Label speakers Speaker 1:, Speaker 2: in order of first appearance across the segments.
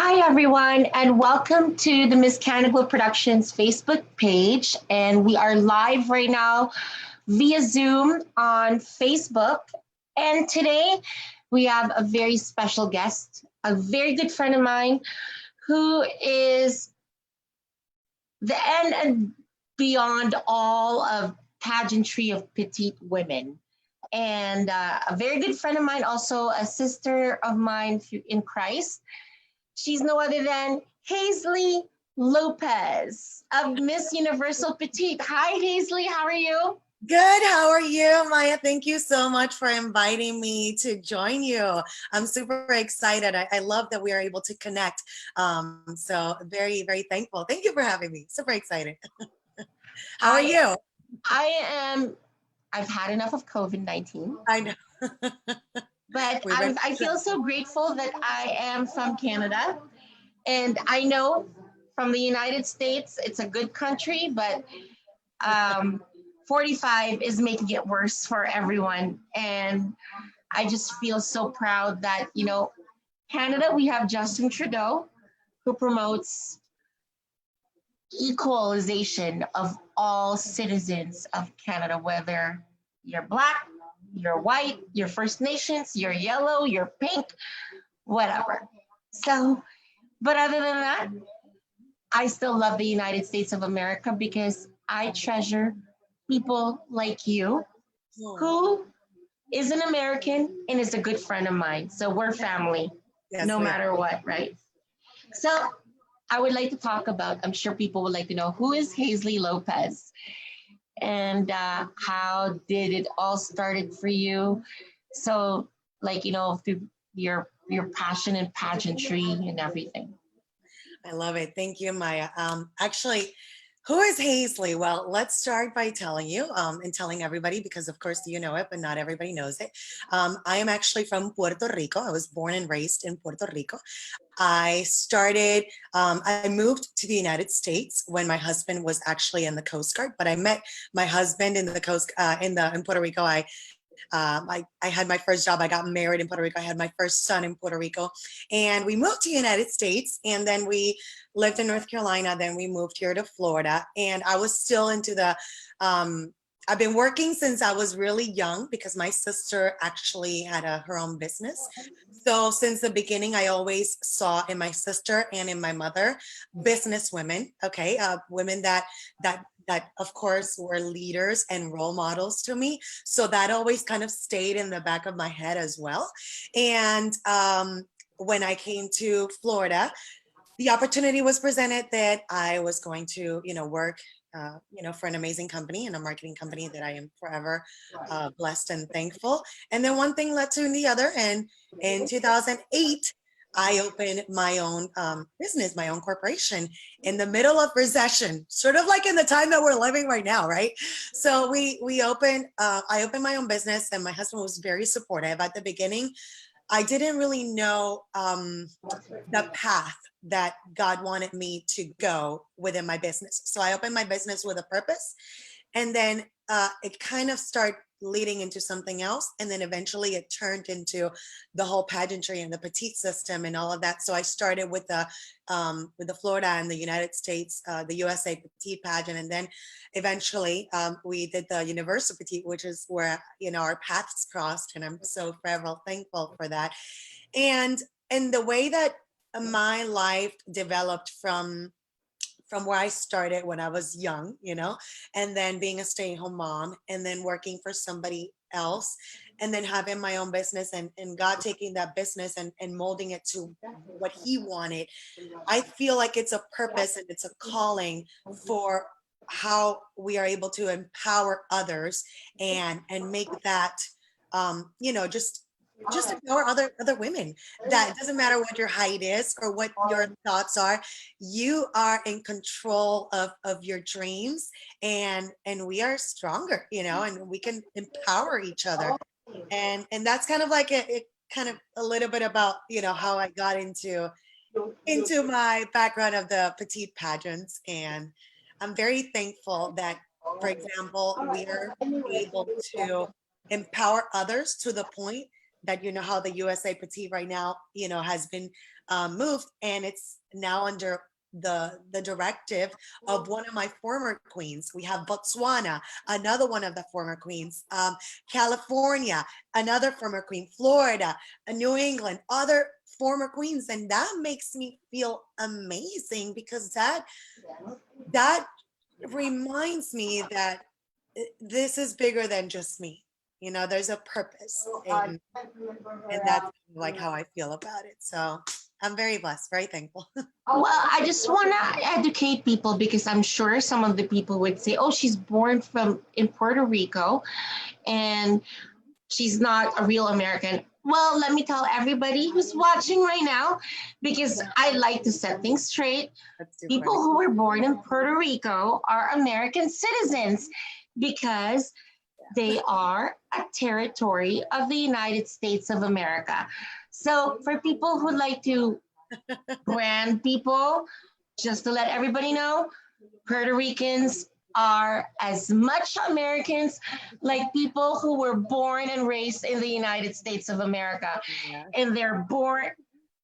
Speaker 1: Hi, everyone, and welcome to the Miss Cannibal Productions Facebook page. And we are live right now via Zoom on Facebook. And today we have a very special guest, a very good friend of mine who is the end and beyond all of pageantry of petite women. And a very good friend of mine, also a sister of mine in Christ. She's no other than Hazely Lopez of Miss Universal Petite. Hi, Hazely. How are you?
Speaker 2: Good. How are you, Maya? Thank you so much for inviting me to join you. I'm super excited. I love that we are able to connect. So very, very thankful. Thank you for having me. Super excited. How are
Speaker 1: I
Speaker 2: you?
Speaker 1: I am. I've had enough of COVID-19,
Speaker 2: I know.
Speaker 1: but
Speaker 2: We've been.
Speaker 1: I feel so grateful that I am from Canada, and I know from the United States it's a good country, but um, 45 is making it worse for everyone, and I just feel so proud that Canada, we have Justin Trudeau, who promotes equalization of all citizens of Canada, whether you're Black, you're white, you're First Nations, you're yellow, you're pink, whatever. So, but other than that, I still love the United States of America because I treasure people like you who is an American and is a good friend of mine. So we're family,
Speaker 2: Yes,
Speaker 1: no
Speaker 2: we are.
Speaker 1: matter what, right? So I would like to talk about, I'm sure people would like to know, who is Hazely Lopez and how did it all started for you? So through your passion in pageantry and everything.
Speaker 2: I love it. Thank you, Maya. Actually, who is Hazely? Well, let's start by telling you and telling everybody, because of course you know it, but not everybody knows it. I am actually from Puerto Rico. I was born and raised in Puerto Rico. I moved to the United States when my husband was actually in the Coast Guard, but I met my husband in the in Puerto Rico. I had my first job. I got married in Puerto Rico. I had my first son in Puerto Rico, and we moved to the United States, and then we lived in North Carolina. Then we moved here to Florida, and I was still into the. I've been working since I was really young because my sister actually had her own business. So since the beginning, I always saw in my sister and in my mother business women. Okay, women that of course were leaders and role models to me. So that always kind of stayed in the back of my head as well. And when I came to Florida, the opportunity was presented that I was going to, work, for an amazing company and a marketing company that I am forever blessed and thankful. And then one thing led to the other. And in 2008, I opened my own business, my own corporation in the middle of recession, sort of like in the time that we're living right now, right? So I opened my own business, and my husband was very supportive. At the beginning, I didn't really know the path that God wanted me to go within my business. So I opened my business with a purpose, and then it kind of started leading into something else, and then eventually it turned into the whole pageantry and the petite system and all of that. So I started with the Florida and the United States, the USA Petite Pageant, and then eventually we did the Universal Petite, which is where our paths crossed, and I'm so forever thankful for that. And the way that my life developed from where I started when I was young, and then being a stay-at-home mom, and then working for somebody else, and then having my own business, and God taking that business and molding it to what He wanted. I feel like it's a purpose and it's a calling for how we are able to empower others and make that, just empower other women. That it doesn't matter what your height is or what your thoughts are. You are in control of your dreams, and we are stronger, and we can empower each other. And that's kind of like it kind of a little bit about how I got into my background of the petite pageants. And I'm very thankful that, for example, we are able to empower others to the point that how the USA Petite right now has been moved, and it's now under the directive of one of my former queens. We have Botswana, another one of the former queens, California, another former queen, Florida, New England, other former queens, and that makes me feel amazing because that reminds me that this is bigger than just me. You know, there's a purpose, and that's like how I feel about it. So I'm very blessed, very thankful.
Speaker 1: Well, I just want to educate people because I'm sure some of the people would say, "Oh, she's born from in Puerto Rico, and she's not a real American." Well, let me tell everybody who's watching right now, because I like to set things straight.
Speaker 2: That's too
Speaker 1: People
Speaker 2: funny.
Speaker 1: who were born in Puerto Rico are American citizens because they are a territory of the United States of America. So for people who like to brand people, just to let everybody know, Puerto Ricans are as much Americans like people who were born and raised in the United States of America.
Speaker 2: Yeah.
Speaker 1: And they're born,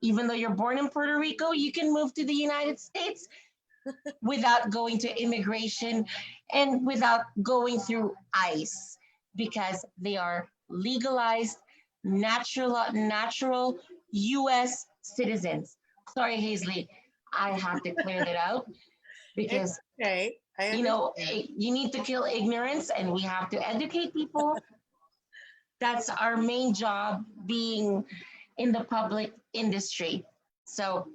Speaker 1: even though you're born in Puerto Rico, you can move to the United States without going to immigration and without going through ICE because they are legalized, natural US citizens. Sorry, Hazley, I have to clear that out
Speaker 2: It's
Speaker 1: because
Speaker 2: okay. I understand.
Speaker 1: you need to kill ignorance and we have to educate people. That's our main job being in the public industry. So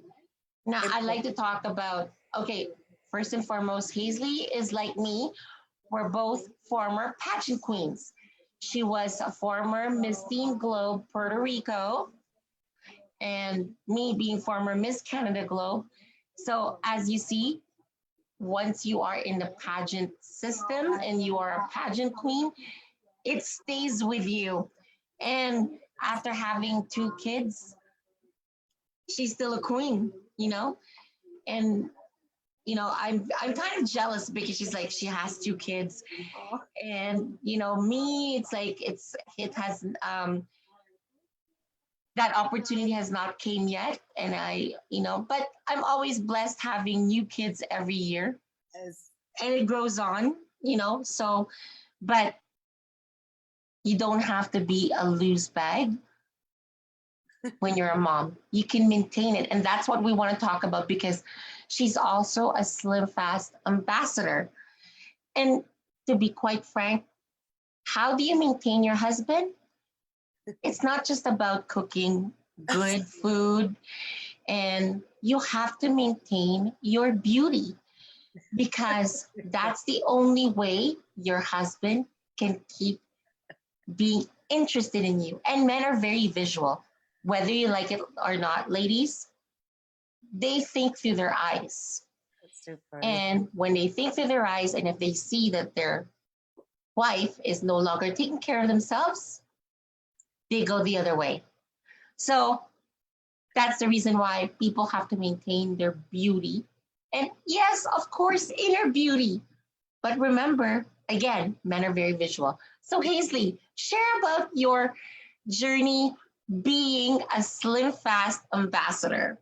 Speaker 1: now I'd like to talk about, okay, first and foremost, Hazley is like me. We're both former pageant queens. She was a former Miss Teen Globe Puerto Rico, and me being former Miss Canada Globe. So as you see, once you are in the pageant system and you are a pageant queen, it stays with you. And after having two kids, she's still a queen, you know? And I'm kind of jealous because she's like she has two kids, and me, it's like it has that opportunity has not came yet, and but I'm always blessed having new kids every year,
Speaker 2: Yes.
Speaker 1: and it grows on, so, but you don't have to be a loose bag when you're a mom. You can maintain it. And that's what we want to talk about because she's also a Slim Fast ambassador. And to be quite frank, how do you maintain your husband? It's not just about cooking good food, and you have to maintain your beauty because that's the only way your husband can keep being interested in you. And men are very visual, whether you like it or not, ladies, they think through their eyes.
Speaker 2: That's too funny.
Speaker 1: And when they think through their eyes, and if they see that their wife is no longer taking care of themselves, they go the other way. So that's the reason why people have to maintain their beauty. And yes, of course, inner beauty. But remember, again, men are very visual. So Hazley, share about your journey being a Slim Fast ambassador.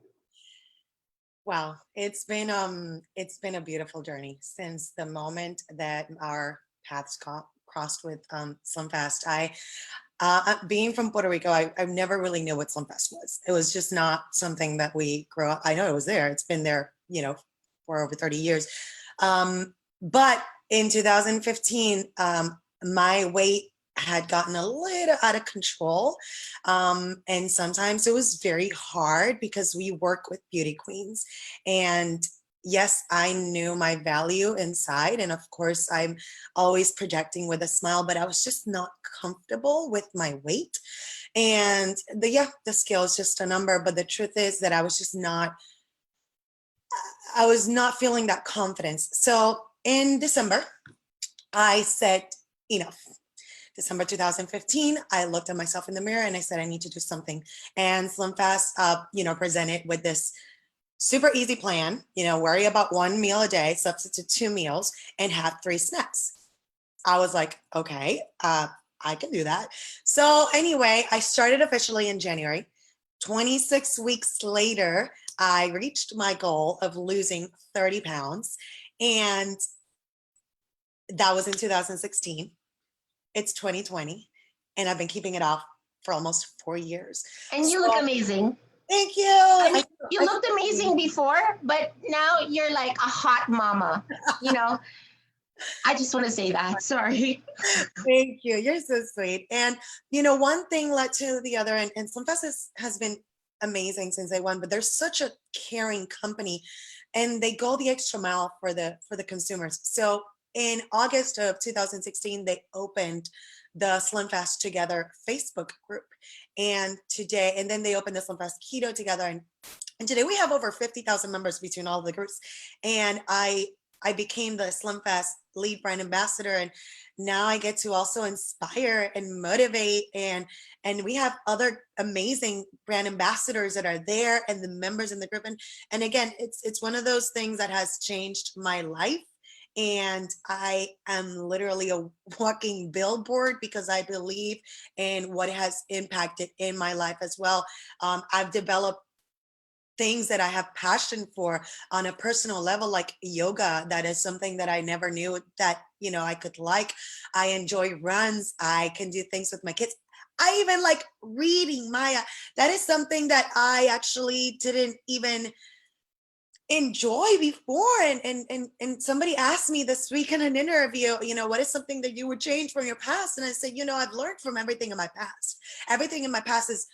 Speaker 2: Wow, it's been a beautiful journey since the moment that our paths crossed with Slim Fast. Being from Puerto Rico, I never really knew what Slim Fast was. It was just not something that we grew up. I know it was there. It's been there, for over 30 years. But in 2015, my weight had gotten a little out of control. And sometimes it was very hard because we work with beauty queens. And yes, I knew my value inside. And of course, I'm always projecting with a smile, but I was just not comfortable with my weight. And the scale is just a number. But the truth is that I was not feeling that confidence. So in December, I said, enough. December 2015, I looked at myself in the mirror and I said, I need to do something. And Slim Fast, presented with this super easy plan, worry about one meal a day, substitute 2 meals, and have 3 snacks. I was like, okay, I can do that. So anyway, I started officially in January 26 weeks later, I reached my goal of losing 30 pounds. And that was in 2016. It's 2020. And I've been keeping it off for almost 4 years.
Speaker 1: And
Speaker 2: So
Speaker 1: you look amazing.
Speaker 2: thank you.
Speaker 1: I mean, you looked amazing before, but now you're like a hot mama. You know, I just want to say that. Sorry.
Speaker 2: Thank you. You're so sweet. And one thing led to the other, and SlimFast has been amazing since day one. But they're such a caring company, and they go the extra mile for the consumers. So in August of 2016, they opened the SlimFast Together Facebook group, and then they opened the SlimFast Keto Together, and today we have over 50,000 members between all of the groups. And I became the SlimFast lead brand ambassador, and now I get to also inspire and motivate, and we have other amazing brand ambassadors that are there, and the members in the group. And again, it's one of those things that has changed my life. And I am literally a walking billboard because I believe in what has impacted in my life as well. I've developed things that I have passion for on a personal level, like yoga. That is something that I never knew that, I could like. I enjoy runs. I can do things with my kids. I even like reading, Maya. That is something that I actually didn't even enjoy before. And somebody asked me this week in an interview, what is something that you would change from your past? And I said, I've learned from everything in my past. Everything in my past is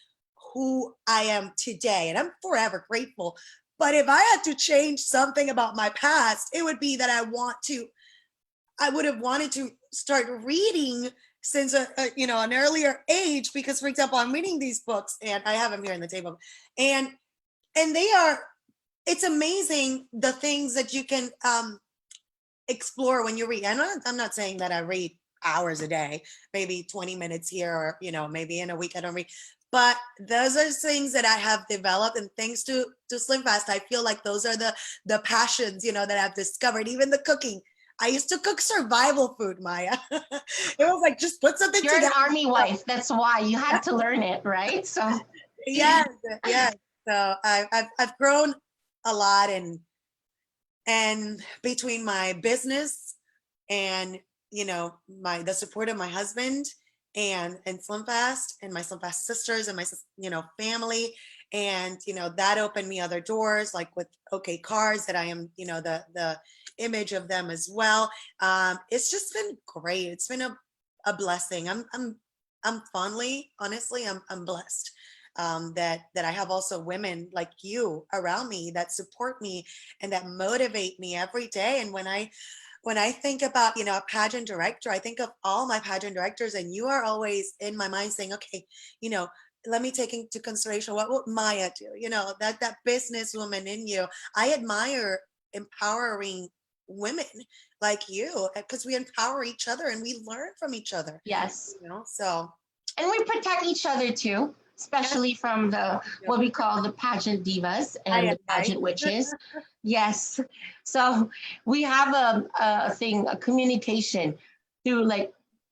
Speaker 2: who I am today, and I'm forever grateful. But if I had to change something about my past, it would be that I would have wanted to start reading since an earlier age, because, for example, I'm reading these books, and I have them here on the table, and it's amazing the things that you can explore when you read. And I'm not saying that I read hours a day, maybe 20 minutes here, or maybe in a week I don't read. But those are things that I have developed, and thanks to SlimFast, I feel like those are the passions, that I've discovered. Even the cooking. I used to cook survival food, Maya. It was like, just put something
Speaker 1: You're
Speaker 2: together.
Speaker 1: an army wife. That's why you had to learn it, right? So
Speaker 2: yes. So I've grown a lot, and between my business and the support of my husband and SlimFast and my SlimFast sisters and my family, and that opened me other doors, like with OK Cars, that I am the image of them as well. It's just been great. It's been a blessing. I'm fondly, honestly, I'm blessed. That I have also women like you around me that support me and that motivate me every day. And when I think about, a pageant director, I think of all my pageant directors, and you are always in my mind saying, okay, let me take into consideration, what would Maya do? That businesswoman in you. I admire empowering women like you, because we empower each other and we learn from each other.
Speaker 1: yes.
Speaker 2: So.
Speaker 1: And we protect each other too, especially from what we call the pageant divas and the pageant witches. Yes. So we have a communication through like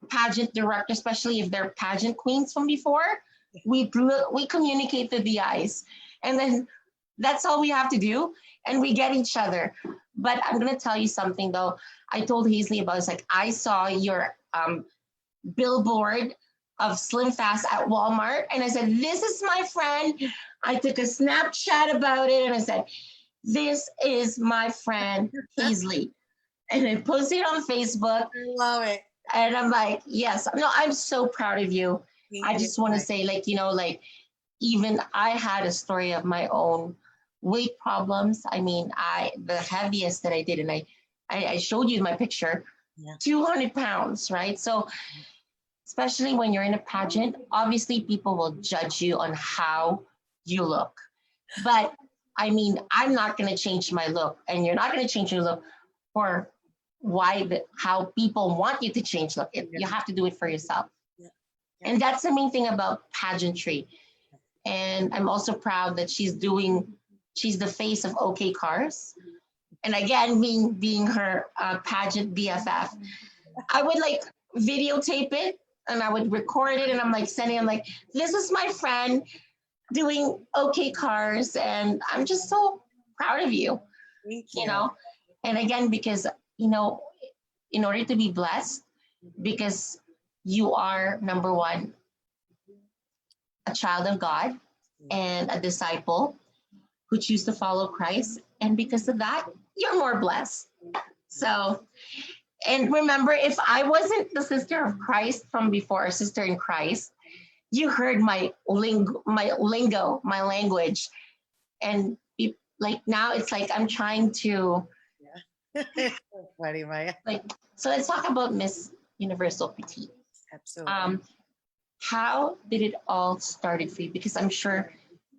Speaker 1: pageant director, especially if they're pageant queens from before. We communicate through the eyes, and then that's all we have to do, and we get each other. But I'm gonna tell you something though. I told Hazely about, it's like, I saw your billboard of SlimFast at Walmart, and I said, this is my friend. I took a Snapchat about it, and I said, this is my friend Hazely, and I posted it on Facebook.
Speaker 2: I love it.
Speaker 1: And I'm like, yes, no, I'm so proud of you. I just want to say, even I had a story of my own weight problems. I mean, the heaviest that I did, and I showed you my picture, 200 pounds, right? So especially when you're in a pageant, obviously people will judge you on how you look. But I mean, I'm not going to change my look, and you're not going to change your look for how people want you to change look. You have to do it for yourself. And that's the main thing about pageantry. And I'm also proud that she's the face of OK Cars. And again, being her pageant BFF, I would videotape it, and I would record it, and I'm sending, I'm like, this is my friend. doing okay cars, and I'm just so proud of you,
Speaker 2: Thank
Speaker 1: you
Speaker 2: you.
Speaker 1: know. And again, because you know, in order to be blessed, because you are number one, a child of God and a disciple who choose to follow Christ, and because of that, you're more blessed. So, and remember, if I wasn't the sister of Christ from before, a sister in Christ, you heard my lingo, my language, and like now it's like I'm trying to
Speaker 2: Yeah. Funny, Maya.
Speaker 1: like. So let's talk about Miss Universal Petite.
Speaker 2: Absolutely.
Speaker 1: Um, how did it all started for you? Because I'm sure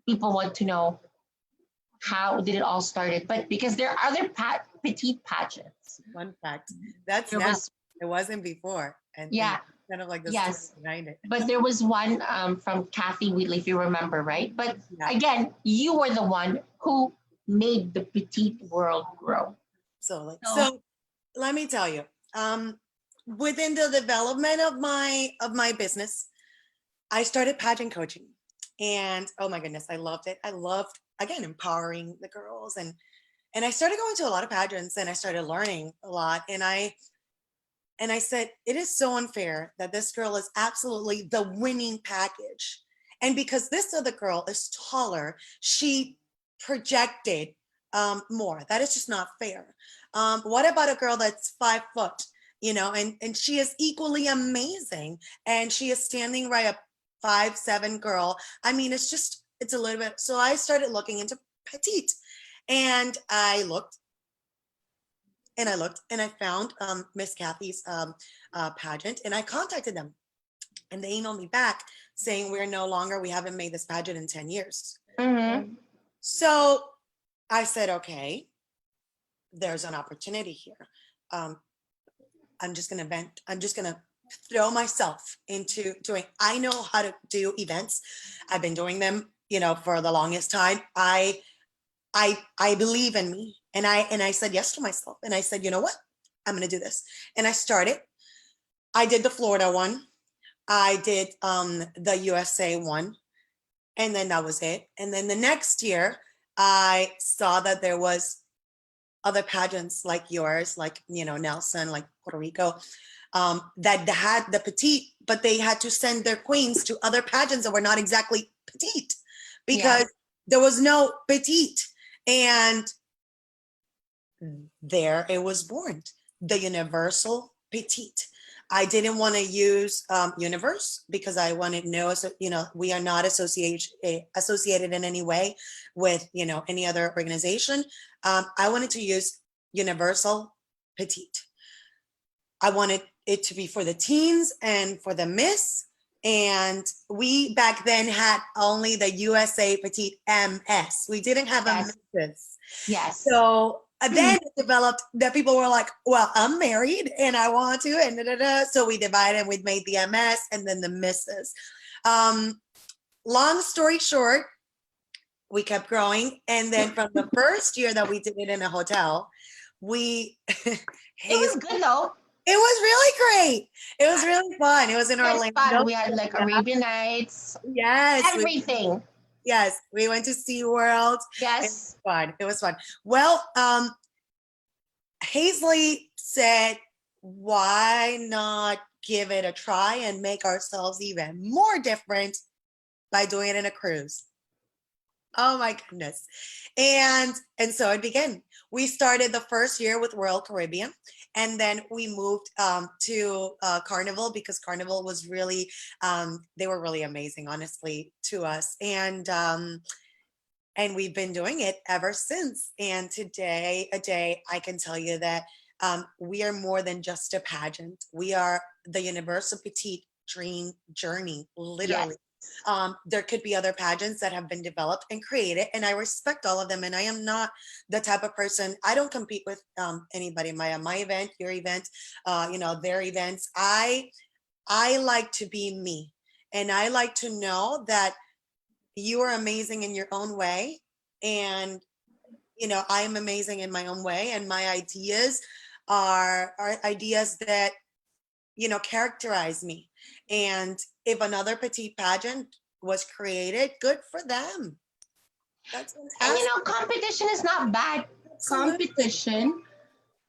Speaker 1: people want to know how did it all started. But because there are other petite pageants,
Speaker 2: Fun fact. That's
Speaker 1: there
Speaker 2: now.
Speaker 1: was
Speaker 2: It wasn't before. And
Speaker 1: yeah,
Speaker 2: kind of like the story
Speaker 1: yes,
Speaker 2: behind it.
Speaker 1: but there was one from Kathy Wheatley, if you remember, right? But
Speaker 2: Yeah.
Speaker 1: again, you were the one who made the petite world grow. So
Speaker 2: So let me tell you, within the development of my business, I started pageant coaching, and oh my goodness, I loved it. I loved, again, empowering the girls, and I started going to a lot of pageants, and I started learning a lot, and I said, it is so unfair that this girl is absolutely the winning package, and because this other girl is taller, she projected more. That is just not fair. What about a girl that's 5 foot, and she is equally amazing, and she is standing right up 5'7" girl. I mean, it's a little bit. So I started looking into petite, and I found Miss Kathy's pageant, and I contacted them, and they emailed me back saying we haven't made this pageant in 10 years.
Speaker 1: mhm.
Speaker 2: So I said, okay, there's an opportunity here. Um, I'm just going to vent. I'm just going to throw myself into doing, I know how to do events. I've been doing them, for the longest time. I believe in me. And I said yes to myself. And I said, you know what? I'm going to do this. And I started. I did the Florida one. I did the USA one. And then that was it. And then the next year, I saw that there was other pageants like yours, like, Nelson, like Puerto Rico, that had the petite, but they had to send their queens to other pageants that were not exactly petite
Speaker 1: Yeah,
Speaker 2: because there was no petite. And there it was born, the Universal Petite. I didn't want to use universe because I wanted no, we are not associated in any way with, any other organization. I wanted to use Universal Petite. I wanted it to be for the teens and for the Miss. And we back then had only the USA Petite MS. We didn't have a
Speaker 1: yes,
Speaker 2: Mrs.
Speaker 1: yes,
Speaker 2: So then it developed that people were like, well, I'm married and I want to, and da, da, da. So we divided and we made the MS and then the Mrs. Um, Long story short, we kept growing. And then from the first year that we did it in a hotel, we,
Speaker 1: it
Speaker 2: Hayes,
Speaker 1: was good though.
Speaker 2: it was really great. It was really fun. It was in
Speaker 1: It's fun.
Speaker 2: Orlando.
Speaker 1: We had like
Speaker 2: Yeah.
Speaker 1: Arabian Nights,
Speaker 2: Yes.
Speaker 1: everything.
Speaker 2: Yes. We went to SeaWorld. It was
Speaker 1: Yes,
Speaker 2: fun. It was fun. Well, Hazely said, why not give it a try and make ourselves even more different by doing it in a cruise? Oh my goodness. And so it began. We started the first year with Royal Caribbean, and then we moved to Carnival because Carnival was really, they were really amazing, honestly, to us. And we've been doing it ever since. And today, a day, I can tell you that we are more than just a pageant. We are the Universal Petite Dream Journey, literally.
Speaker 1: yes,
Speaker 2: There could be other pageants that have been developed and created, and I respect all of them. And I am not the type of person, I don't compete with anybody. My event, your event, their events. I like to be me, and I like to know that you are amazing in your own way, and I am amazing in my own way, and my ideas are ideas that characterize me. And if another petite pageant was created, good for them. That's
Speaker 1: And you
Speaker 2: fantastic.
Speaker 1: know, competition is not bad.
Speaker 2: Absolutely.
Speaker 1: Competition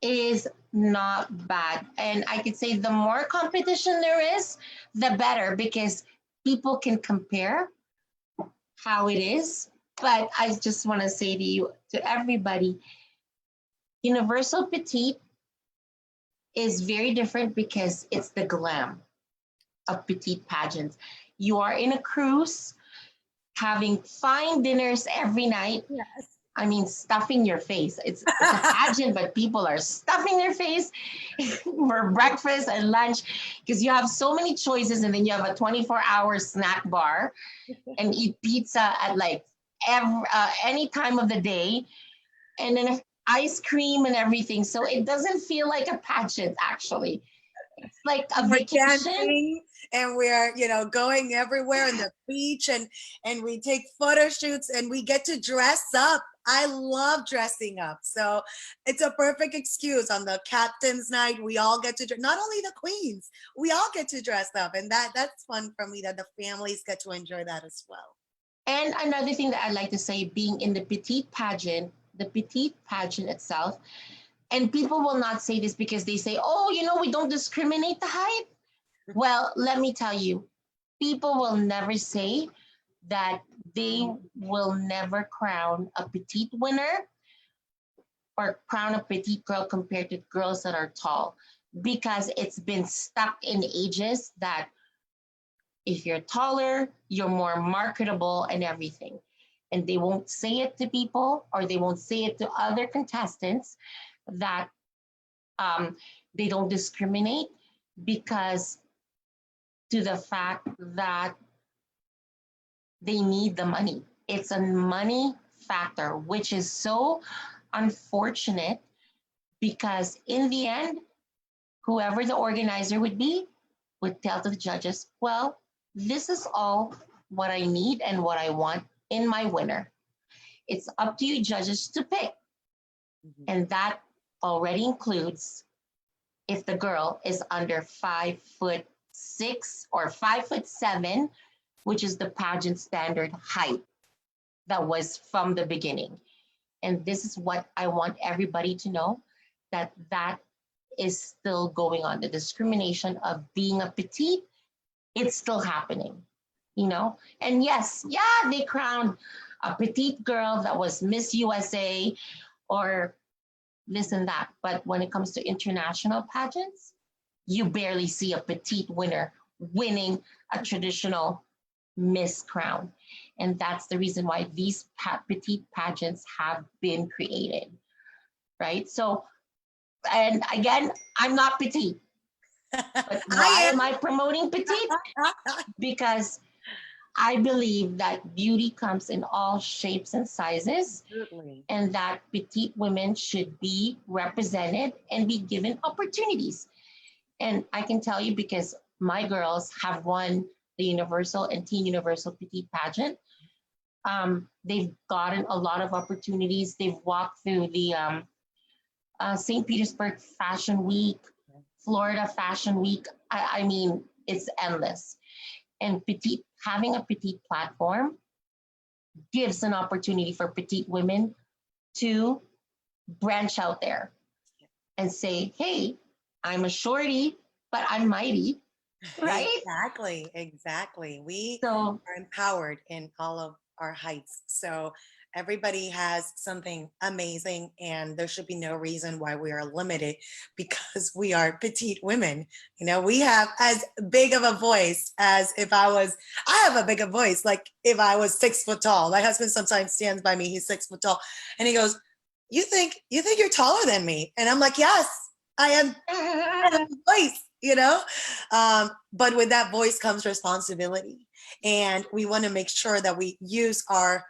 Speaker 1: is not bad. And I could say the more competition there is, the better because people can compare how it is. But I just want to say to you, to everybody, Universal Petite is very different because it's the glam of petite pageants. You are in a cruise, having fine dinners every night.
Speaker 2: Yes.
Speaker 1: I mean, stuffing your face. It's a pageant, but people are stuffing their face for breakfast and lunch because you have so many choices, and then you have a 24-hour snack bar and eat pizza at like any time of the day, and then ice cream and everything. So it doesn't feel like a pageant actually. It's like a
Speaker 2: We're
Speaker 1: vacation.
Speaker 2: dancing and we're, going everywhere in the beach, and we take photo shoots and we get to dress up. I love dressing up. So it's a perfect excuse. On the captain's night, we all get to, not only the queens, we all get to dress up. And that's fun for me, that the families get to enjoy that as well.
Speaker 1: And another thing that I'd like to say, being in the petite pageant itself, and people will not say this because they say, oh, you know, we don't discriminate the height. Well, let me tell you, people will never say that they will never crown a petite winner or crown a petite girl compared to girls that are tall because it's been stuck in ages that if you're taller, you're more marketable and everything. And they won't say it to people or they won't say it to other contestants that they don't discriminate because to the fact that they need the money. It's a money factor, which is so unfortunate because in the end, whoever the organizer would be would tell to the judges, well, this is all what I need and what I want in my winner. It's up to you judges to pick.
Speaker 2: Mhm.
Speaker 1: And that already includes if the girl is under 5'6" or 5'7", which is the pageant standard height that was from the beginning. And this is what I want everybody to know that that is still going on. The discrimination of being a petite, it's still happening, you know? And yes, yeah, they crowned a petite girl that was Miss USA or this and that. But when it comes to international pageants, you barely see a petite winner winning a traditional Miss crown. And that's the reason why these petite pageants have been created, right? So, and again, I'm not petite, but why
Speaker 2: I
Speaker 1: am I promoting petite? Because I believe that beauty comes in all shapes and sizes,
Speaker 2: Absolutely.
Speaker 1: and that petite women should be represented and be given opportunities. And I can tell you because my girls have won the Universal and Teen Universal Petite Pageant. They've gotten a lot of opportunities. They've walked through the St. Petersburg Fashion Week, Florida Fashion Week. I mean, it's endless. And petite, having a petite platform gives an opportunity for petite women to branch out there and say, hey, I'm a shorty, but I'm mighty, right?
Speaker 2: Exactly, exactly. We
Speaker 1: So,
Speaker 2: are empowered in all of our heights. So everybody has something amazing, and there should be no reason why we are limited because we are petite women. We have as big of a voice as if I have a bigger voice, like if I was 6 foot tall. My husband sometimes stands by me, he's 6 foot tall, and he goes, you think you're taller than me? And I'm like, yes, I am. I have a voice. But with that voice comes responsibility. And we want to make sure that we use our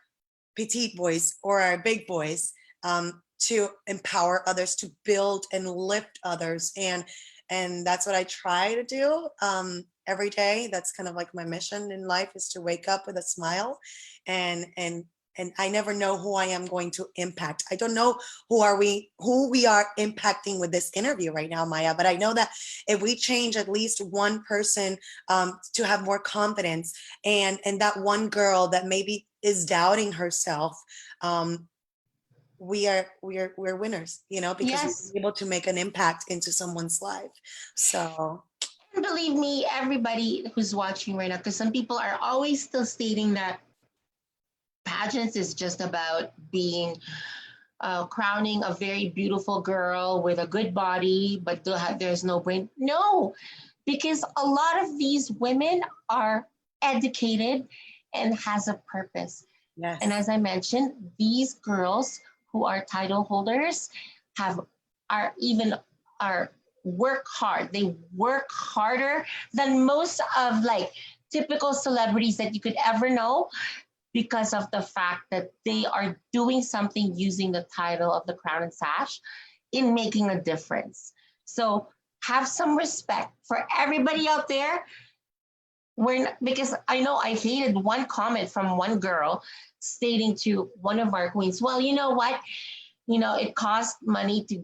Speaker 2: petite voice or our big voice to empower others, to build and lift others. And that's what I try to do every day. That's kind of like my mission in life, is to wake up with a smile and and I never know who I am going to impact. I don't know who we are impacting with this interview right now, Maya, but I know that if we change at least one person to have more confidence, and that one girl that maybe is doubting herself, we're winners, because
Speaker 1: Yes.
Speaker 2: we're able to make an impact into someone's life. So
Speaker 1: And believe me, everybody who's watching right now, because some people are always still stating that pageants is just about being crowning a very beautiful girl with a good body, but there's no brain. No, because a lot of these women are educated and has a purpose. And
Speaker 2: yes,
Speaker 1: as I mentioned, these girls who are title holders have are even are work hard. They work harder than most of like typical celebrities that you could ever know because of the fact that they are doing something using the title of the crown and sash in making a difference. So have some respect for everybody out there. Because I know I hated one comment from one girl stating to one of our queens, well, you know what? It costs money to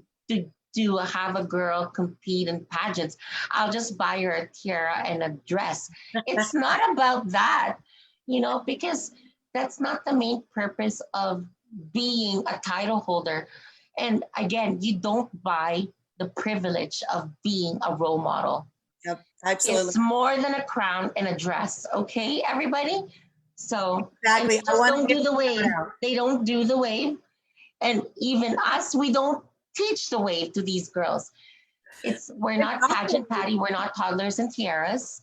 Speaker 1: have a girl compete in pageants. I'll just buy her a tiara and a dress. It's not about that, because that's not the main purpose of being a title holder. And again, you don't buy the privilege of being a role model.
Speaker 2: yep, absolutely,
Speaker 1: It's more than a crown and a dress, okay, everybody? So, and
Speaker 2: exactly.
Speaker 1: they
Speaker 2: I
Speaker 1: just
Speaker 2: want to
Speaker 1: don't
Speaker 2: give
Speaker 1: do the
Speaker 2: a shout
Speaker 1: wave.
Speaker 2: out.
Speaker 1: They don't do the wave. And even us, we don't teach the wave to these girls. We're
Speaker 2: It's
Speaker 1: not pageant
Speaker 2: awesome.
Speaker 1: patty, we're not toddlers and tiaras,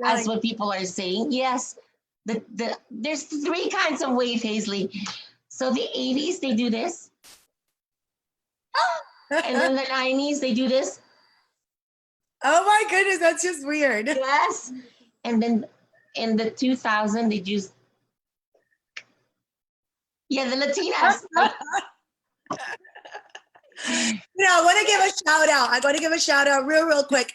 Speaker 1: as
Speaker 2: Like,
Speaker 1: what people are saying. Yes, there's three kinds of wave, Hazely. So the 80s, they do this, and then the 90s, they do this,
Speaker 2: oh my goodness, that's just weird.
Speaker 1: yes, and then in the 2000, they just, yeah, the Latinas.
Speaker 2: I want to give a shout out. I got to give a shout out real quick.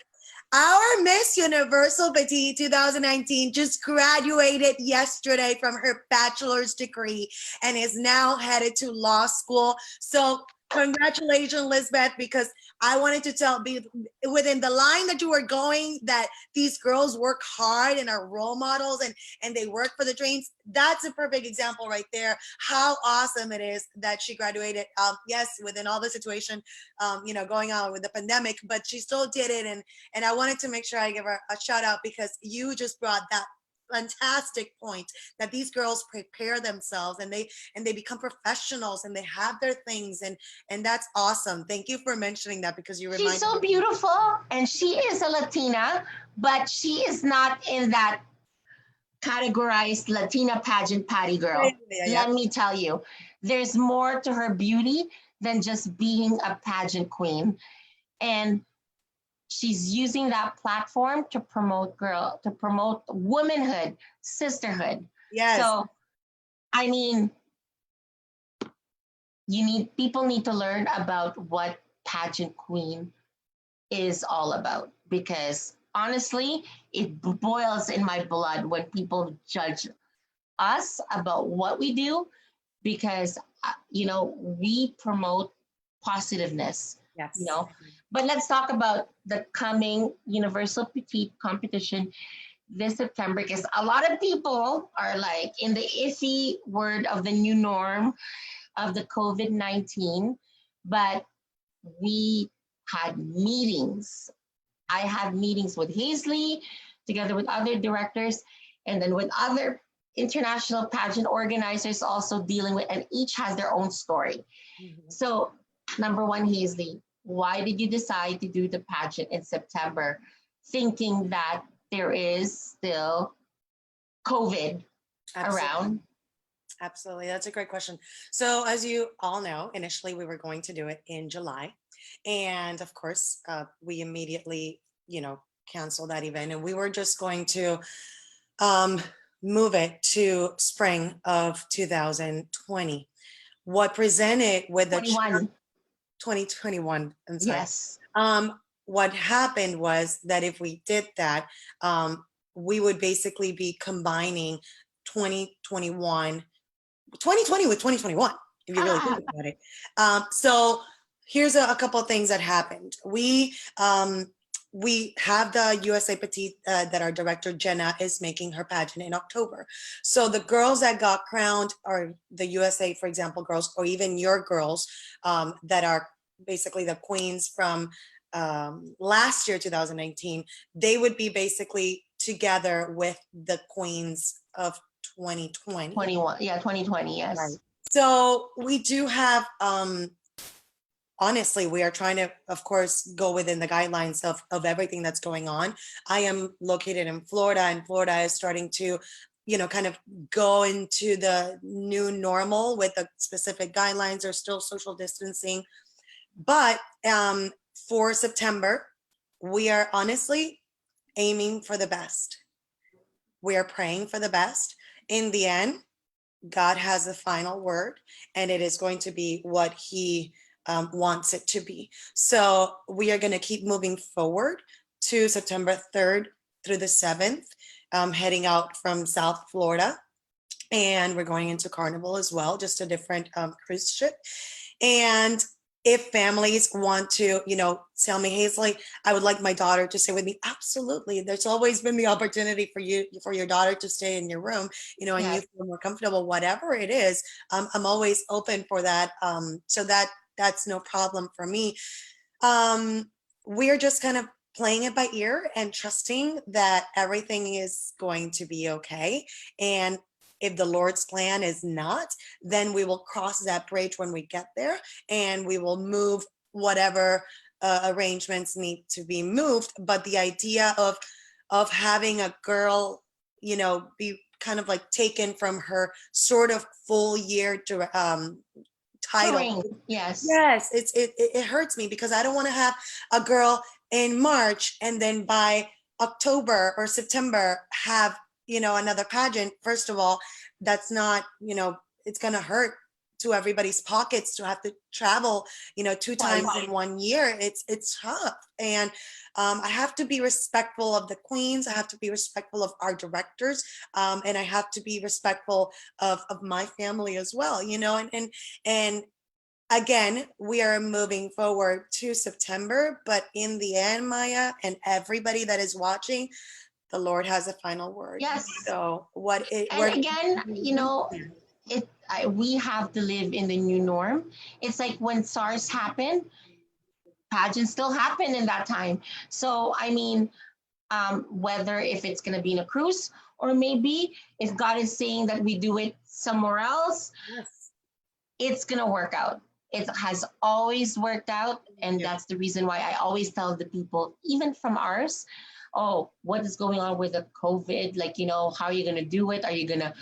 Speaker 2: Our Miss Universal Petite 2019 just graduated yesterday from her bachelor's degree and is now headed to law school. So congratulations, Lisbeth, because I wanted to be within the line that you were going, that these girls work hard and are role models, and they work for the dreams. That's a perfect example right there. How awesome it is that she graduated. Yes, within all the situation, going on with the pandemic, but she still did it. And I wanted to make sure I give her a shout out, because you just brought that fantastic point, that these girls prepare themselves and they become professionals and they have their things, and that's awesome. Thank you for mentioning that, because you
Speaker 1: She's
Speaker 2: reminded
Speaker 1: so
Speaker 2: me.
Speaker 1: beautiful, and she is a Latina, but she is not in that categorized Latina pageant patty
Speaker 2: Yeah,
Speaker 1: girl.
Speaker 2: yeah, yeah.
Speaker 1: Let me tell you, there's more to her beauty than just being a pageant queen. And she's using that platform to promote womanhood, sisterhood.
Speaker 2: Yes,
Speaker 1: So, I mean, people need to learn about what pageant queen is all about, because honestly, it boils in my blood when people judge us about what we do, because we promote positiveness, you
Speaker 2: yes.
Speaker 1: know but let's talk about the coming Universal Petite competition this September, because a lot of people are like in the iffy word of the new norm of the COVID-19. But we had meetings. I had meetings with Hazely together with other directors, and then with other international pageant organizers also dealing with, and each has their own story.
Speaker 2: Mhm.
Speaker 1: So, number one, Hazely, why did you decide to do the pageant in September, thinking that there is still COVID
Speaker 2: Absolutely.
Speaker 1: around?
Speaker 2: Absolutely. That's a great question. So, as you all know, initially we were going to do it in July. And of course, we immediately, canceled that event. And we were just going to um, move it to spring of 2020. What presented with the
Speaker 1: 21.
Speaker 2: 2021, I'm sorry.
Speaker 1: Yes.
Speaker 2: What happened was that if we did that, we would basically be combining 2021, 2020 with 2021, if you really think
Speaker 1: Ah,
Speaker 2: about it. So here's a couple of things that happened. We have the USA Petite that our director Jenna is making her pageant in October. So the girls that got crowned, or the USA, for example, girls, or even your girls that are basically the queens from last year, 2019, they would be basically together with the queens of 2020.
Speaker 1: 21. Yeah, 2020.
Speaker 2: Right.
Speaker 1: Yes.
Speaker 2: So we do have, honestly, we are trying to, of course, go within the guidelines of everything that's going on. I am located in Florida, and Florida is starting to, kind of go into the new normal with the specific guidelines. There's still social distancing. But for September, we are honestly aiming for the best. We are praying for the best. In the end, God has the final word, and it is going to be what He wants it to be. So we are going to keep moving forward to September 3rd through the 7th, heading out from South Florida. And we're going into Carnival as well, just a different cruise ship. And if families want to, tell me, Hazely, I would like my daughter to stay with me. Absolutely. There's always been the opportunity for your daughter to stay in your room, and
Speaker 1: Yes.
Speaker 2: you feel more comfortable, whatever it is. I'm always open for that. So that's no problem for me. We're just kind of playing it by ear and trusting that everything is going to be okay. And if the Lord's plan is not, then we will cross that bridge when we get there, and we will move whatever arrangements need to be moved. But the idea of having a girl, be kind of like taken from her sort of full year title.
Speaker 1: Terrain. Yes.
Speaker 2: Yes, it hurts me, because I don't want to have a girl in March and then by October or September have, another pageant. First of all, that's not, it's going to hurt to everybody's pockets to have to travel, two times in 1 year. It's tough. And I have to be respectful of the queens. I have to be respectful of our directors. And I have to be respectful of my family as well, and again, we are moving forward to September, but in the end, Maya, and everybody that is watching, the Lord has a final word.
Speaker 1: Yes.
Speaker 2: So
Speaker 1: and again, we have to live in the new norm. It's like when SARS happened, pageants still happen in that time. So I mean, whether if it's going to be in a cruise, or maybe if God is saying that we do it somewhere else,
Speaker 2: Yes.
Speaker 1: It's going to work out. It has always worked out. And
Speaker 2: Yeah.
Speaker 1: That's the reason why I always tell the people, even from ours, oh, what is going on with the COVID? Like, how are you going to do it? Are you going to,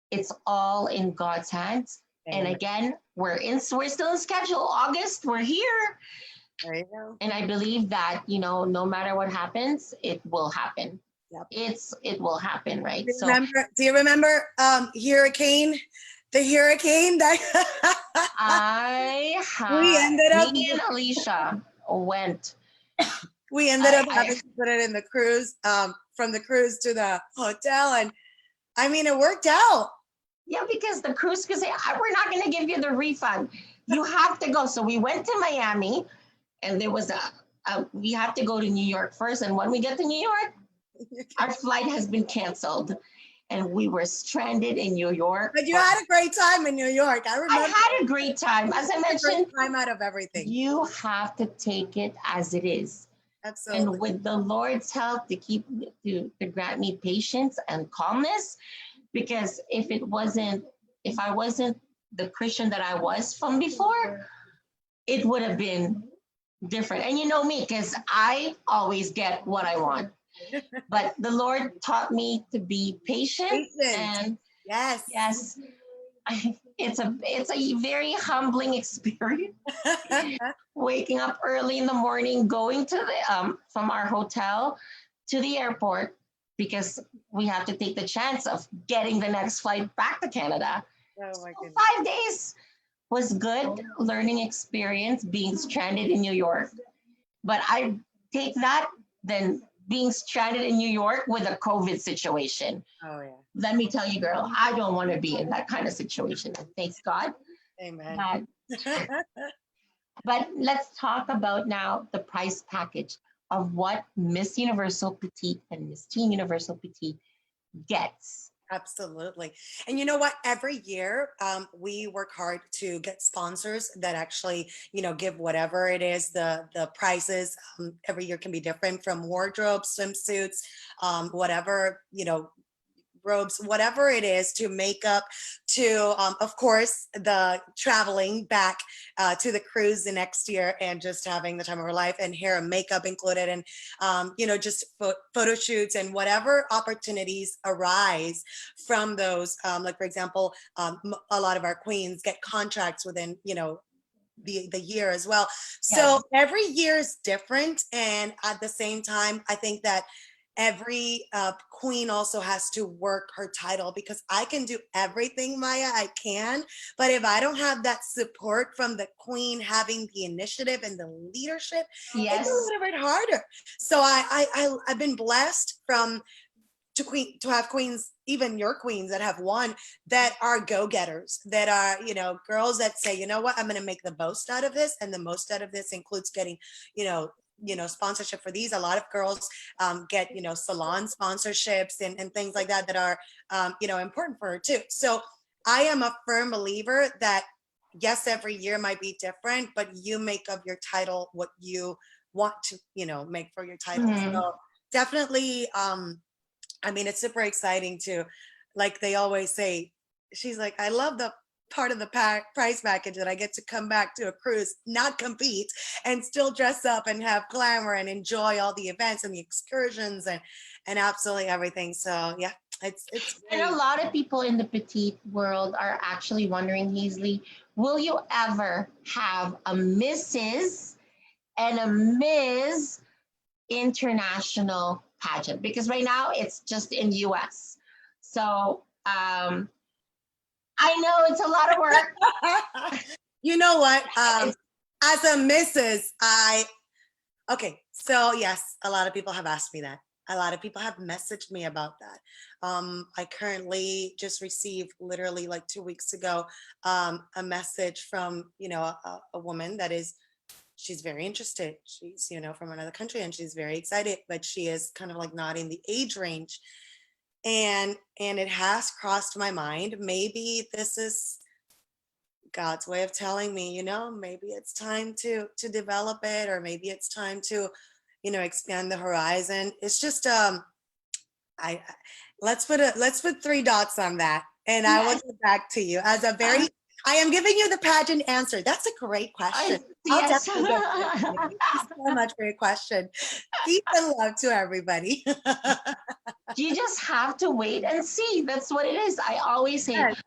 Speaker 1: it's all in God's hands.
Speaker 2: Amen.
Speaker 1: And again, we're still in schedule. August, we're here.
Speaker 2: There you go.
Speaker 1: And I believe that, no matter what happens, it will happen.
Speaker 2: Yep.
Speaker 1: It will happen, right?
Speaker 2: Do you remember hurricane? The hurricane that we ended up.
Speaker 1: Me and Alicia went.
Speaker 2: We ended up having to put it in the cruise, from the cruise to the hotel, and I mean, it worked out.
Speaker 1: Yeah, because the cruise could say, we're not going to give you the refund. You have to go. So we went to Miami, and there was we have to go to New York first. And when we get to New York, our flight has been canceled, and we were stranded in New York.
Speaker 2: But you had a great time in New York. I remember.
Speaker 1: I had a great time. As I mentioned,
Speaker 2: time out of everything.
Speaker 1: You have to take it as it is.
Speaker 2: Absolutely.
Speaker 1: And with the Lord's help to grant me patience and calmness, because if I wasn't the Christian that I was from before, it would have been different. And you know me, because I always get what I want. But the Lord taught me to be patient. And yes, it's a very humbling experience. Waking up early in the morning, going to the from our hotel to the airport, because we have to take the chance of getting the next flight back to Canada.
Speaker 2: Oh my goodness.
Speaker 1: 5 days was good learning experience being stranded in New York. But I take that than being stranded in New York with a COVID situation.
Speaker 2: Oh yeah.
Speaker 1: Let me tell you, girl, I don't want to be in that kind of situation. Thanks God.
Speaker 2: Amen.
Speaker 1: But, but let's talk about now the price package of what Miss Universal Petite and Miss Teen Universal Petite gets.
Speaker 2: Absolutely. And you know what? Every year, we work hard to get sponsors that actually, give whatever it is, the prices. Every year can be different, from wardrobe, swimsuits, whatever, robes, whatever it is, to makeup, to, of course, the traveling back to the cruise the next year and just having the time of our life, and hair and makeup included, and, just photo shoots and whatever opportunities arise from those. Like, for example, a lot of our queens get contracts within, the year as well. So
Speaker 1: Yes.
Speaker 2: every year is different. And at the same time, I think that every queen also has to work her title, because I can do everything, Maya, I can, but if I don't have that support from the queen having the initiative and the leadership, it's a
Speaker 1: Yes.
Speaker 2: little bit harder. So I've been blessed to have queens, even your queens that have won, that are go-getters, that are, girls that say, you know what, I'm going to make the most out of this. And the most out of this includes getting, sponsorship for these. A lot of girls get, salon sponsorships and things like that are, important for her too. So I am a firm believer that, yes, every year might be different, but you make of your title what you want to, make for your title.
Speaker 1: Mm-hmm.
Speaker 2: So definitely, it's super exciting to, like they always say, she's like, I love the part of the price package that I get to come back to a cruise, not compete, and still dress up and have glamour and enjoy all the events and the excursions and absolutely everything. So yeah, it's
Speaker 1: And a
Speaker 2: very,
Speaker 1: lot of people in the petite world are actually wondering, Hazely, will you ever have a Mrs. and a Ms. International pageant? Because right now it's just in US. So I know it's a lot of work.
Speaker 2: you know what?
Speaker 1: It's,
Speaker 2: As a Mrs., okay, so yes, a lot of people have asked me that. A lot of people have messaged me about that. I currently just received, literally like 2 weeks ago, a message from, a woman that is, she's very interested. She's, from another country, and she's very excited, but she is kind of like not in the age range. And it has crossed my mind. Maybe this is God's way of telling me, maybe it's time to develop it, or maybe it's time to, expand the horizon. It's just I let's put three dots on that, and I will
Speaker 1: yes,
Speaker 2: get back to you as a very, I am giving you the pageant answer. That's a great question. I'll
Speaker 1: yes.
Speaker 2: definitely get to that. Thank you so much for your question. Peace and love to everybody.
Speaker 1: You just have to wait and see. That's what it is. I always say,
Speaker 2: Yes,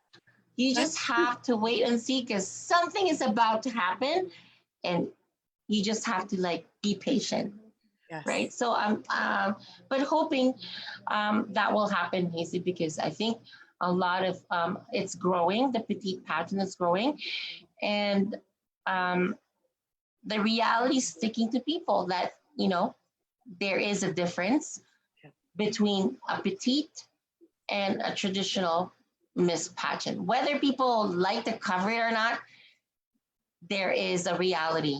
Speaker 1: you just have to wait and see, because something is about to happen, and you just have to like be patient,
Speaker 2: yes.
Speaker 1: right? So but hoping that will happen, Hazy, because I think a lot of it's growing. The petite pageant is growing, and um, the reality is sticking to people that there is a difference between a petite and a traditional Miss Pageant. Whether people like to cover it or not, there is a reality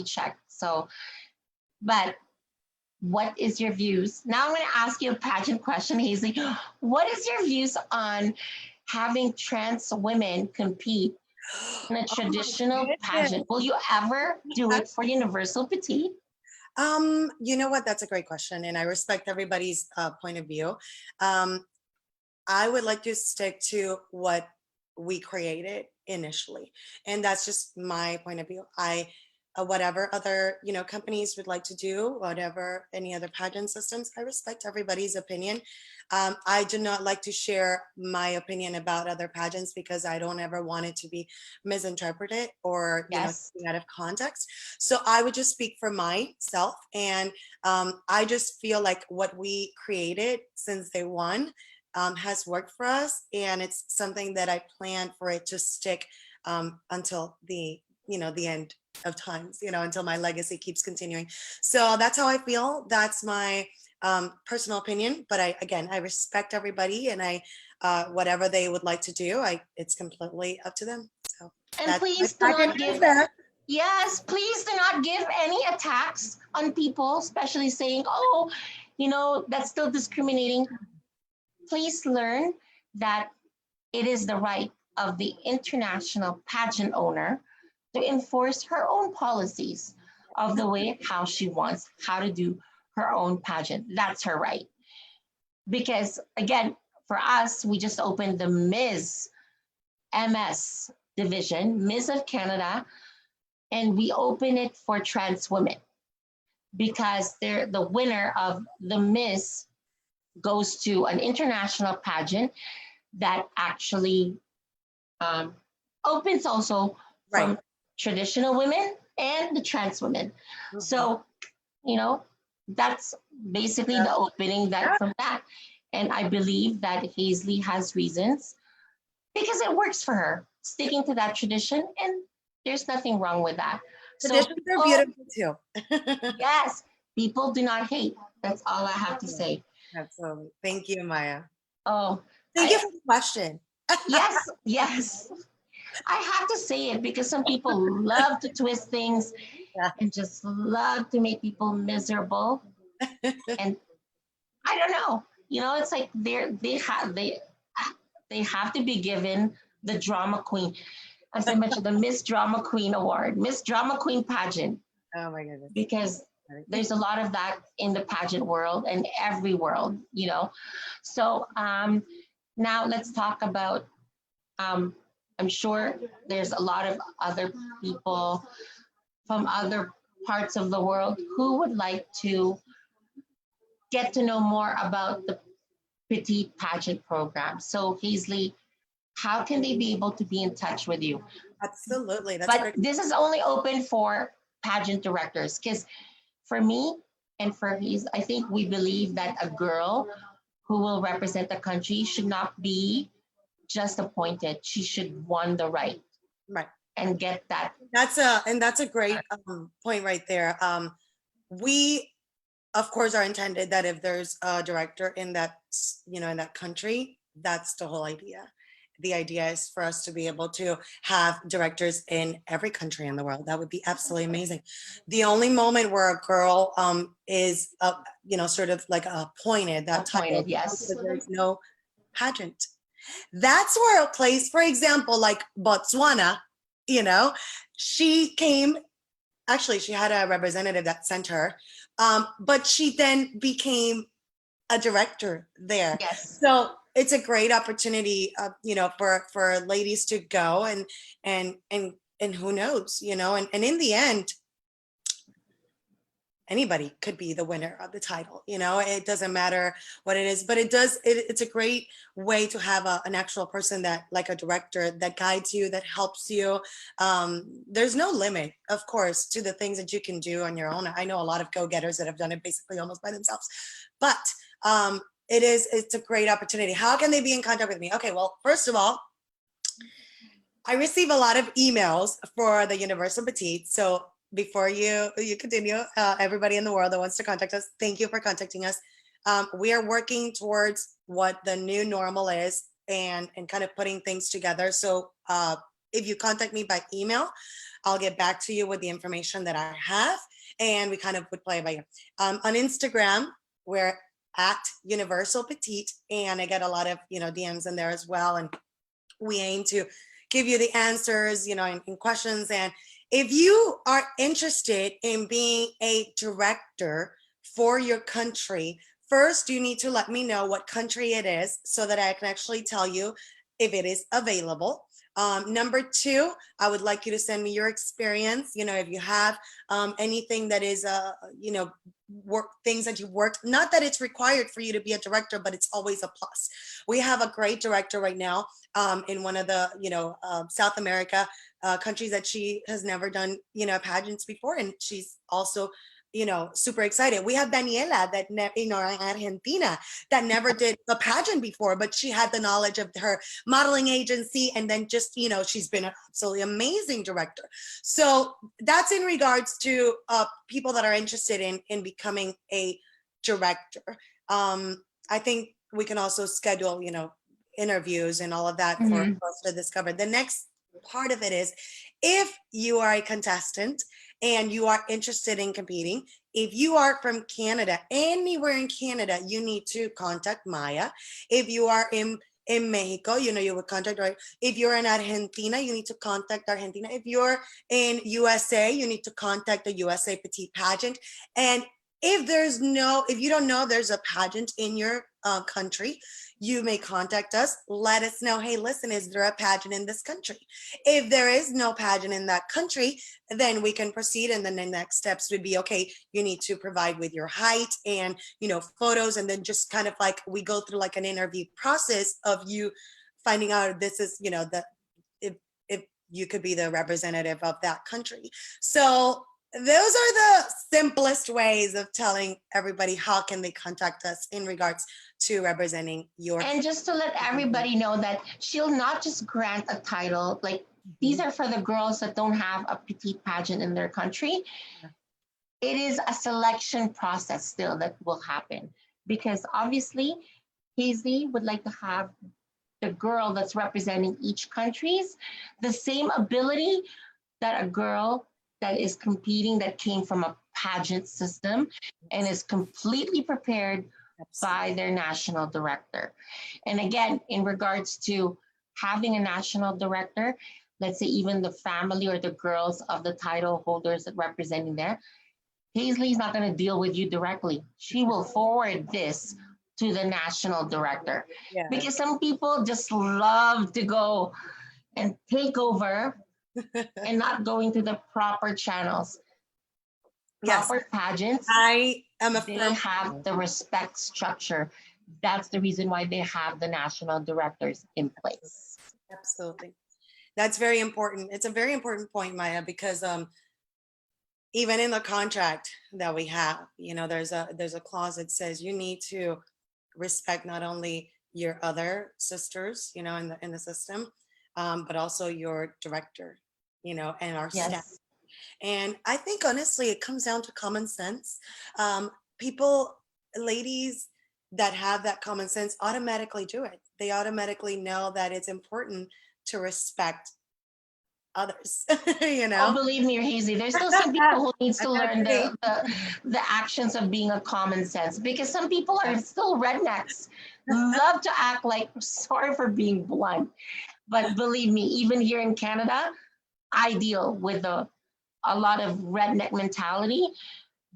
Speaker 1: check. So, but what is your views? Now I'm going to ask you a pageant question, Hazley. What is your views on having trans women compete in a
Speaker 2: Oh my
Speaker 1: traditional
Speaker 2: goodness.
Speaker 1: pageant? Will you ever do it for Universal Petite?
Speaker 2: You know what? That's a great question, and I respect everybody's point of view. Um, I would like to stick to what we created initially, and that's just my point of view. Whatever other companies would like to do, whatever any other pageant systems, I respect everybody's opinion. I do not like to share my opinion about other pageants, because I don't ever want it to be misinterpreted or
Speaker 1: Yes.
Speaker 2: taken out of context. So I would just speak for myself, and I just feel like what we created since day one has worked for us, and it's something that I plan for it to stick until the the end of times, until my legacy keeps continuing. So that's how I feel. That's my personal opinion. But I respect everybody, and whatever they would like to do, it's completely up to them. So
Speaker 1: And
Speaker 2: that's
Speaker 1: please do
Speaker 2: my
Speaker 1: not
Speaker 2: pageant
Speaker 1: give,
Speaker 2: that.
Speaker 1: yes, please do not give any attacks on people, especially saying, oh, that's still discriminating. Please learn that it is the right of the international pageant owner to enforce her own policies of the way how she wants how to do her own pageant. That's her right. Because again, for us, we just opened the MS division, Miss of Canada, and we open it for trans women because they're the winner of the Miss goes to an international pageant that actually opens also
Speaker 2: Right.
Speaker 1: from traditional women and the trans women.
Speaker 2: Mhm.
Speaker 1: So, that's basically the opening that from that. And I believe that Hazely has reasons because it works for her, sticking to that tradition, and there's nothing wrong with that. So
Speaker 2: Traditions are beautiful too.
Speaker 1: yes, people do not hate. That's all I have to say.
Speaker 2: Absolutely. Thank you, Maya.
Speaker 1: Oh,
Speaker 2: Thank you for the question.
Speaker 1: yes, yes. I have to say it because some people love to twist things
Speaker 2: Yeah.
Speaker 1: and just love to make people miserable. And I don't know. It's like they have to be given the drama queen. As I mentioned, the Miss Drama Queen Award, Miss Drama Queen Pageant,
Speaker 2: Oh my goodness.
Speaker 1: because there's a lot of that in the pageant world and every world. So now let's talk about. I'm sure there's a lot of other people from other parts of the world who would like to get to know more about the Petite Pageant program. So, Hazely, how can they be able to be in touch with you?
Speaker 2: Absolutely. That's a
Speaker 1: But
Speaker 2: great.
Speaker 1: this is only open for pageant directors because for me and for his, I think we believe that a girl who will represent the country should not be just appointed. She should won the right
Speaker 2: Right.
Speaker 1: and get that.
Speaker 2: That's a great point right there. We, of course, are intended that if there's a director in that, in that country, that's the whole idea. The idea is for us to be able to have directors in every country in the world. That would be absolutely amazing. The only moment where a girl is, sort of like appointed, that title,
Speaker 1: Appointed, yes.
Speaker 2: there's no pageant. That's where a place, for example, like Botswana, she came, actually, she had a representative that sent her, but she then became a director there.
Speaker 1: Yes.
Speaker 2: So it's a great opportunity, for ladies to go and who knows, and in the end, anybody could be the winner of the title. It doesn't matter what it is, but it's a great way to have an actual person that, like a director, that guides you, that helps you. There's no limit, of course, to the things that you can do on your own. I know a lot of go-getters that have done it basically almost by themselves, but it's a great opportunity. How can they be in contact with me? Okay, well, first of all, I receive a lot of emails for the Universal Petite. So before you continue, everybody in the world that wants to contact us, thank you for contacting us. We are working towards what the new normal is and kind of putting things together. So if you contact me by email, I'll get back to you with the information that I have, and we kind of would play by ear. On Instagram, we're at Universal Petite, and I get a lot of DMs in there as well, and we aim to give you the answers, in questions. And if you are interested in being a director for your country, first you need to let me know what country it is so that I can actually tell you if it is available. Number two, I would like you to send me your experience. If you have anything that is, work things that you've worked, not that it's required for you to be a director, but it's always a plus. We have a great director right now in one of the, South America countries that she has never done, pageants before. And she's also super excited. We have Daniela that, in Argentina, that never did a pageant before, but she had the knowledge of her modeling agency. And then just, she's been an absolutely amazing director. So that's in regards to people that are interested in becoming a director. I think we can also schedule, interviews and all of that for us to discover. The next part of it is, if you are a contestant and you are interested in competing, if you are from Canada, anywhere in Canada, you need to contact Maya. If you are in Mexico, you would contact, right? If you're in Argentina, you need to contact Argentina. If you're in USA, you need to contact the USA Petite Pageant. And if you don't know there's a pageant in your country, you may contact us. Let us know, hey, listen, is there a pageant in this country? If there is no pageant in that country, then we can proceed. And then the next steps would be, okay, you need to provide with your height and, photos. And then just kind of like we go through like an interview process of you finding out if this is, if you could be the representative of that country. So those are the simplest ways of telling everybody how can they contact us in regards to representing your.
Speaker 1: And just to let everybody know that she'll not just grant a title, like these are for the girls that don't have a petite pageant in their country. It is a selection process still that will happen, because obviously Hazely would like to have the girl that's representing each country's the same ability that a girl that is competing that came from a pageant system and is completely prepared by their national director. And again, in regards to having a national director, let's say even the family or the girls of the title holders that representing there, Hazley's not going to deal with you directly. She will forward this to the national director. Because some people just love to go and take over and not going to the proper channels. Proper pageants,
Speaker 2: I am
Speaker 1: they have the respect structure. That's the reason why they have the national directors in place.
Speaker 2: Absolutely. That's very important. It's a very important point, Maya, because even in the contract that we have, there's a clause that says you need to respect not only your other sisters, in the system, but also your director, and our staff. And I think honestly, it comes down to common sense. People, ladies that have that common sense automatically do it. They automatically know that it's important to respect others.
Speaker 1: Oh, believe me, Hazy, there's still some people who needs to learn the actions of being a common sense, because some people are still rednecks, love to act like, sorry for being blunt, but believe me, even here in Canada, I deal with a lot of redneck mentality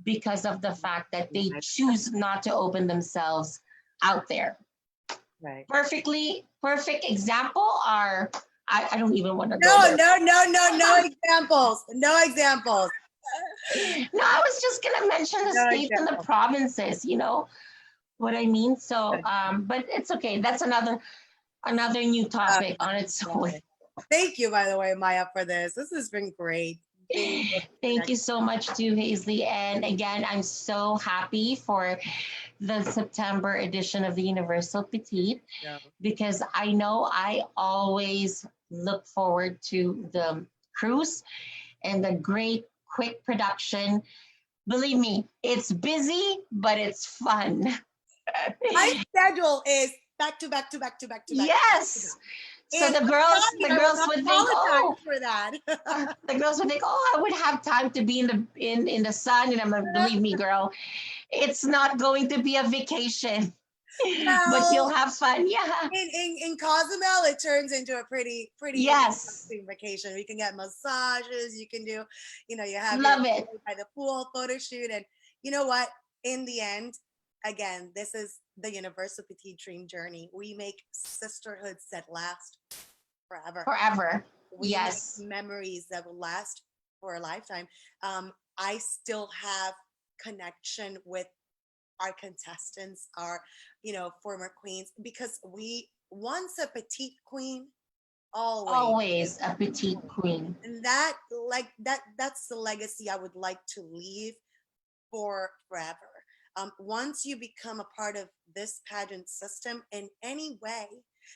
Speaker 1: because of the fact that they choose not to open themselves out there.
Speaker 2: Right.
Speaker 1: Perfect example are, I don't even want to go
Speaker 2: No examples. No examples.
Speaker 1: No, I was just gonna mention the states and the provinces, you know what I mean? So but it's okay. That's another new topic on its own.
Speaker 2: Thank you, by the way, Maya, for this. This has been great.
Speaker 1: Thank you so much to Hazely. And again, I'm so happy for the September edition of the Universal Petite, because I know I always look forward to the cruise and the great quick production. Believe me, it's busy, but it's fun.
Speaker 2: My schedule is back to back to back to back to back.
Speaker 1: Yes. So the girls would think, oh,
Speaker 2: for that.
Speaker 1: The girls would think, oh, I would have time to be in the sun, and I'm like, believe me, girl, it's not going to be a vacation, but you'll have fun. Yeah.
Speaker 2: In Cozumel, it turns into a pretty vacation. You can get massages. You can do, you have
Speaker 1: love it
Speaker 2: by the pool photo shoot, and you know what? In the end, again, this is the Universal Petite Dream Journey. We make sisterhoods that last forever.
Speaker 1: Forever.
Speaker 2: We
Speaker 1: yes.
Speaker 2: make memories that will last for a lifetime. I still have connection with our contestants, our, former queens, because once a petite queen, always
Speaker 1: a petite queen.
Speaker 2: And that's the legacy I would like to leave for forever. Once you become a part of this pageant system in any way,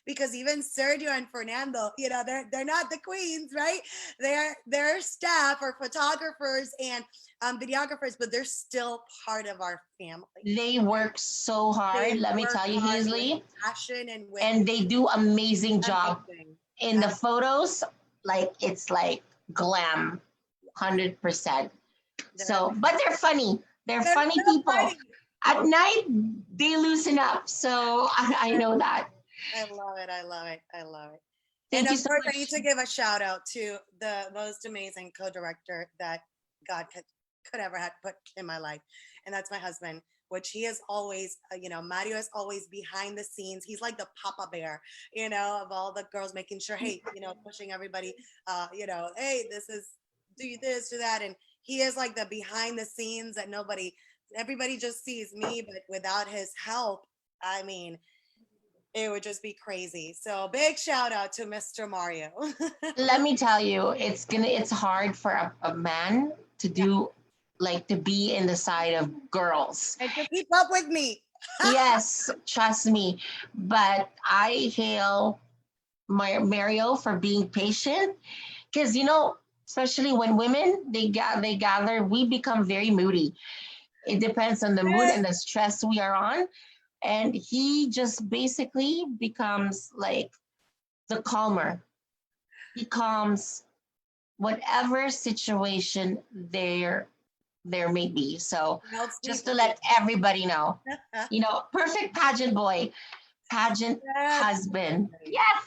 Speaker 2: because even Sergio and Fernando, they're not the queens, right? They're staff or photographers and videographers, but they're still part of our family.
Speaker 1: They work so hard. Let me tell you, Hazely,
Speaker 2: passion
Speaker 1: and they do amazing job in the photos. Like it's like glam, 100%. So, but they're funny. They're funny people. At night, they loosen up. So I know that.
Speaker 2: I love it. I love it. I love it.
Speaker 1: Thank
Speaker 2: and
Speaker 1: you
Speaker 2: of
Speaker 1: so
Speaker 2: course,
Speaker 1: much.
Speaker 2: I need to give a shout out to the most amazing co-director that God could ever have put in my life. And that's my husband, which he is always, Mario is always behind the scenes. He's like the Papa Bear, of all the girls, making sure, hey, pushing everybody, hey, do this, do that. And he is like the behind the scenes that everybody just sees me, but without his help, I mean, it would just be crazy. So big shout out to Mr. Mario.
Speaker 1: Let me tell you, it's hard for a man to do, like, to be in the side of girls.
Speaker 2: And to keep up with me.
Speaker 1: Yes, trust me. But I hail Mario for being patient, because especially when women they gather, we become very moody. It depends on the mood and the stress we are on, and he just basically becomes like the calmer. He calms whatever situation there may be. So just to let everybody know, perfect pageant boy, pageant husband. Yes.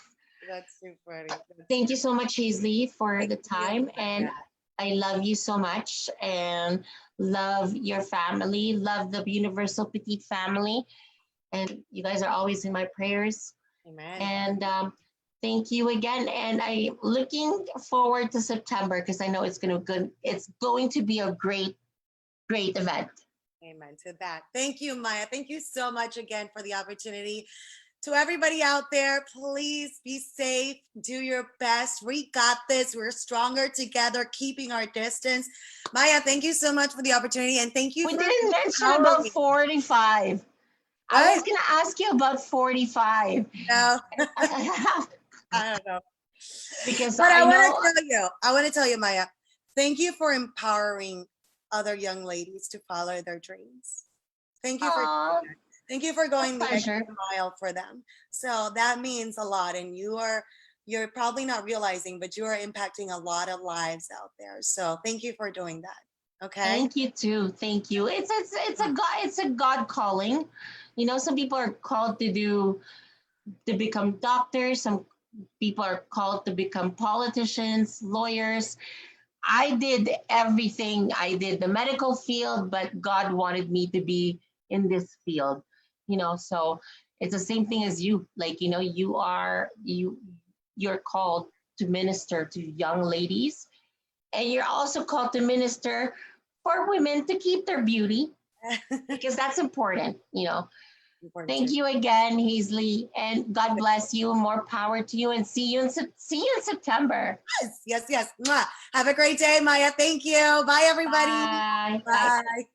Speaker 2: That's too funny.
Speaker 1: Thank you so much, Hazely, for the time. And I love you so much and love your family, love the Universal Petite family. And you guys are always in my prayers.
Speaker 2: Amen.
Speaker 1: And thank you again. And I'm looking forward to September, because I know it's going to be a great event.
Speaker 2: Amen to that. Thank you, Maya. Thank you so much again for the opportunity. To everybody out there, please be safe. Do your best. We got this. We're stronger together, keeping our distance. Maya, thank you so much for the opportunity. And thank you.
Speaker 1: We didn't mention about 45. I was going to ask you about 45.
Speaker 2: No. I don't know.
Speaker 1: Because
Speaker 2: I want to tell you, Maya, thank you for empowering other young ladies to follow their dreams. Thank you for going the extra mile for them. So that means a lot. And you're probably not realizing, but you are impacting a lot of lives out there. So thank you for doing that. Okay.
Speaker 1: Thank you too. Thank you. It's a God calling. Some people are called to become doctors. Some people are called to become politicians, lawyers. I did everything. I did the medical field, but God wanted me to be in this field. So it's the same thing as you. Like, you're called to minister to young ladies, and you're also called to minister for women to keep their beauty, because that's important. Thank you again, Hazely, and God bless you. More power to you, and see you in September.
Speaker 2: Yes. Mwah. Have a great day, Maya. Thank you. Bye, everybody.
Speaker 1: Bye.
Speaker 2: Bye.